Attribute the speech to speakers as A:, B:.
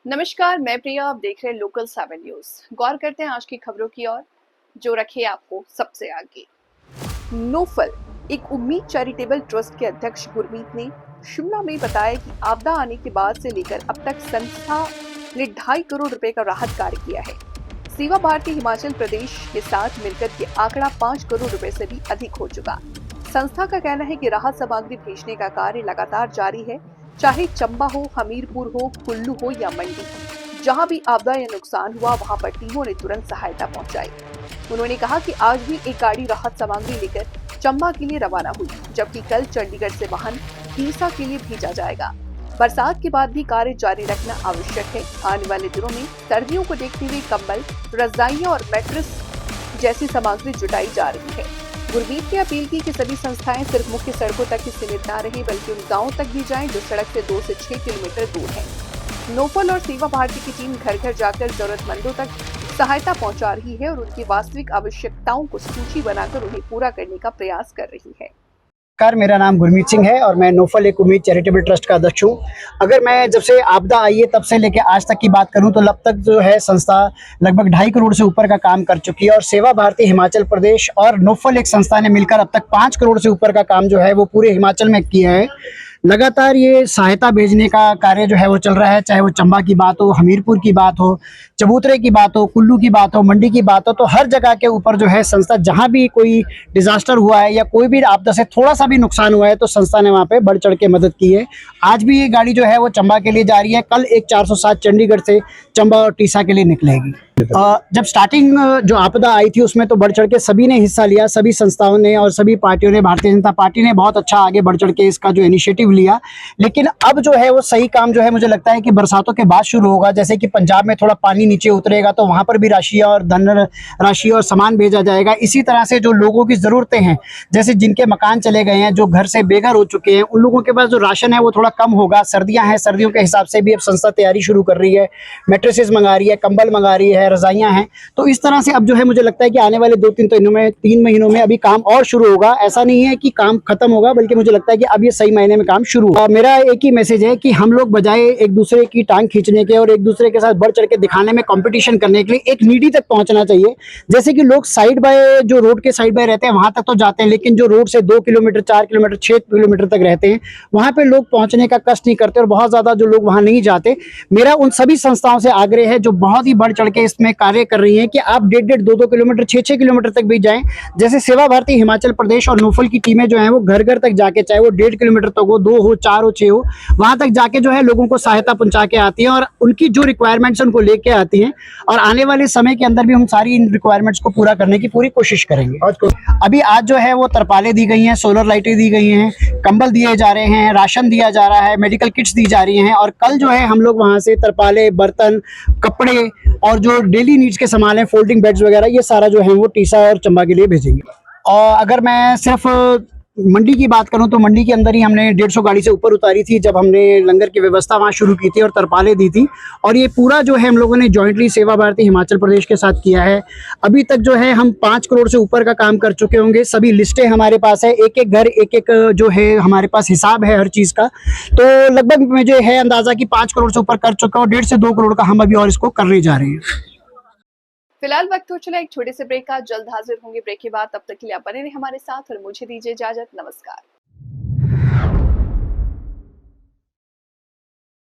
A: नमस्कार, मैं प्रिया। आप देख रहे हैं लोकल 7 न्यूज। गौर करते हैं आज की खबरों की ओर, जो रखे आपको सबसे आगे। नोफल एक उम्मीद चैरिटेबल ट्रस्ट के अध्यक्ष गुरमीत ने शिमला में बताया कि आपदा आने के बाद से लेकर अब तक संस्था ने 2.5 करोड़ रुपए का राहत कार्य किया है। सेवा भारती हिमाचल प्रदेश के साथ मिलकर ये आंकड़ा 5 करोड़ रुपए से भी अधिक हो चुका। संस्था का कहना है कि राहत सामग्री भेजने का कार्य लगातार जारी है, चाहे चंबा हो, हमीरपुर हो, कुल्लू हो या मंडी। जहां भी आपदा या नुकसान हुआ वहां पर टीमों ने तुरंत सहायता पहुंचाई। उन्होंने कहा कि आज भी एक गाड़ी राहत सामग्री लेकर चंबा के लिए रवाना हुई, जबकि कल चंडीगढ़ से वाहन तीसा के लिए भेजा जाएगा। बरसात के बाद भी कार्य जारी रखना आवश्यक है। आने वाले दिनों में सर्दियों को देखते हुए कंबल, रजाइयां और मैट्रेस जैसी सामग्री जुटाई जा रही है। गुरमीत ने अपील की कि सभी संस्थाएं सिर्फ मुख्य सड़कों तक ही सीमित न रहे, बल्कि उन गांवों तक भी जाएं जो सड़क से 2 से 6 किलोमीटर दूर हैं। नोफल और सेवा भारती की टीम घर घर जाकर जरूरतमंदों तक सहायता पहुंचा रही है और उनकी वास्तविक आवश्यकताओं को सूची बनाकर उन्हें पूरा करने का प्रयास कर रही है।
B: नमस्कार, मेरा नाम गुरमीत सिंह है और मैं नोफल एक उम्मीद चैरिटेबल ट्रस्ट का अध्यक्ष हूँ। अगर मैं जब से आपदा आई है तब से लेकर आज तक की बात करूँ तो अब तक जो है संस्था लगभग 2.5 करोड़ से ऊपर का काम कर चुकी है और सेवा भारती हिमाचल प्रदेश और नोफल एक संस्था ने मिलकर अब तक 5 करोड़ से ऊपर का काम जो है वो पूरे हिमाचल में किया है। लगातार ये सहायता भेजने का कार्य जो है वो चल रहा है, चाहे वो चंबा की बात हो, हमीरपुर की बात हो, चबूतरे की बात हो, कुल्लू की बात हो, मंडी की बात हो, तो हर जगह के ऊपर जो है संस्था जहां भी कोई डिजास्टर हुआ है या कोई भी आपदा से थोड़ा सा भी नुकसान हुआ है तो संस्था ने वहां पे बढ़ चढ़ के मदद की है। आज भी ये गाड़ी जो है वो चंबा के लिए जा रही है, कल एक 407 चंडीगढ़ से चंबा और टीसा के लिए निकलेगी। जब स्टार्टिंग जो आपदा आई थी उसमें तो बढ़ चढ़ के सभी ने हिस्सा लिया, सभी संस्थाओं ने और सभी पार्टियों ने। भारतीय जनता पार्टी ने बहुत अच्छा आगे बढ़ चढ़ के इसका जो इनिशिएटिव लिया, लेकिन अब जो है वो सही काम जो है मुझे लगता है कि बरसातों के बाद शुरू होगा। जैसे कि पंजाब में थोड़ा पानी नीचे उतरेगा तो वहां पर भी राशि और धन राशि और सामान भेजा जाएगा। इसी तरह से जो लोगों की जरूरतें हैं, जैसे जिनके मकान चले गए हैं, जो घर से बेघर हो चुके हैं, उन लोगों के पास जो राशन है वो थोड़ा कम होगा। सर्दियां हैं, सर्दियों के हिसाब से भी अब संस्था तैयारी शुरू कर रही है, मैट्रेसेस मंगा रही है, कंबल मंगा रही है, रजाइयां हैं। तो इस तरह से अब जो है मुझे लगता है कि आने वाले 3 महीनों में अभी काम और शुरू होगा। ऐसा नहीं है कि काम खत्म होगा, बल्कि मुझे लगता है कि अब ये सही महीने में काम शुरू होगा। मेरा एक ही मैसेज है कि हम लोग बजाय एक दूसरे की टांग खींचने के और एक दूसरे के साथ बढ़ चढ़ के दिखाने में कंपटीशन करने के लिए एक नीडी तक पहुंचना चाहिए। जैसे कि लोग साइड बाय जो रोड के साइड बाय रहते हैं वहां तक तो जाते हैं, लेकिन जो रोड से 2 किलोमीटर, 4 किलोमीटर, 6 किलोमीटर तक रहते हैं वहां पे लोग पहुंचने का कष्ट नहीं करते और बहुत ज्यादा जो लोग वहां नहीं जाते। मेरा उन सभी संस्थाओं से आग्रह है जो बहुत ही बढ़ चढ़ के इसमें कार्य कर रही है कि आप 1.5, 2 किलोमीटर, 6 किलोमीटर तक भी जाएं। जैसे सेवा भारती हिमाचल प्रदेश और नोफल की टीमें जो हैं वो घर घर तक जाके, चाहे वो 1.5 किलोमीटर तक हो, 2 हो, 4 हो, 6 हो, वहां तक जाके जो है लोगों को सहायता पहुंचा के आती हैं और उनकी जो रिक्वायरमेंट्स उनको लेके आती हैं। और आने वाले समय के अंदर भी हम सारी इन रिक्वायरमेंट्स को पूरा करने की पूरी कोशिश करेंगे। आज जो है वो तरपाले दी गई हैं, सोलर लाइटें दी गई हैं, कंबल दिए जा रहे हैं, राशन दिया जा रहा है, मेडिकल किट्स दी जा रही हैं। और कल जो है हम लोग वहां से तरपाले, बर्तन, कपड़े और जो डेली नीड्स के सामान है, फोल्डिंग बेड्स वगैरह, ये सारा जो है वो टीसा और चंबा के लिए भेजेंगे। और अगर मैं सिर्फ मंडी की बात करूं तो मंडी के अंदर ही हमने 150 गाड़ी से ऊपर उतारी थी जब हमने लंगर की व्यवस्था वहां शुरू की थी और तरपाले दी थी। और ये पूरा जो है हम लोगों ने जॉइंटली सेवा भारती हिमाचल प्रदेश के साथ किया है। अभी तक जो है हम 5 करोड़ से ऊपर का काम कर चुके होंगे। सभी लिस्टें हमारे पास है, एक एक घर, एक एक जो है हमारे पास हिसाब है हर चीज का। तो लगभग मुझे है अंदाजा कि 5 करोड़ से ऊपर कर चुका हूँ। 1.5 से 2 करोड़ का हम अभी और इसको करने जा रहे हैं।
A: फिलहाल वक्त हो चला एक छोटे से ब्रेक का। जल्द हाजिर होंगे ब्रेक के बाद। तब तक के लिए आप बने रहे हमारे साथ और मुझे दीजिए इजाजत। नमस्कार।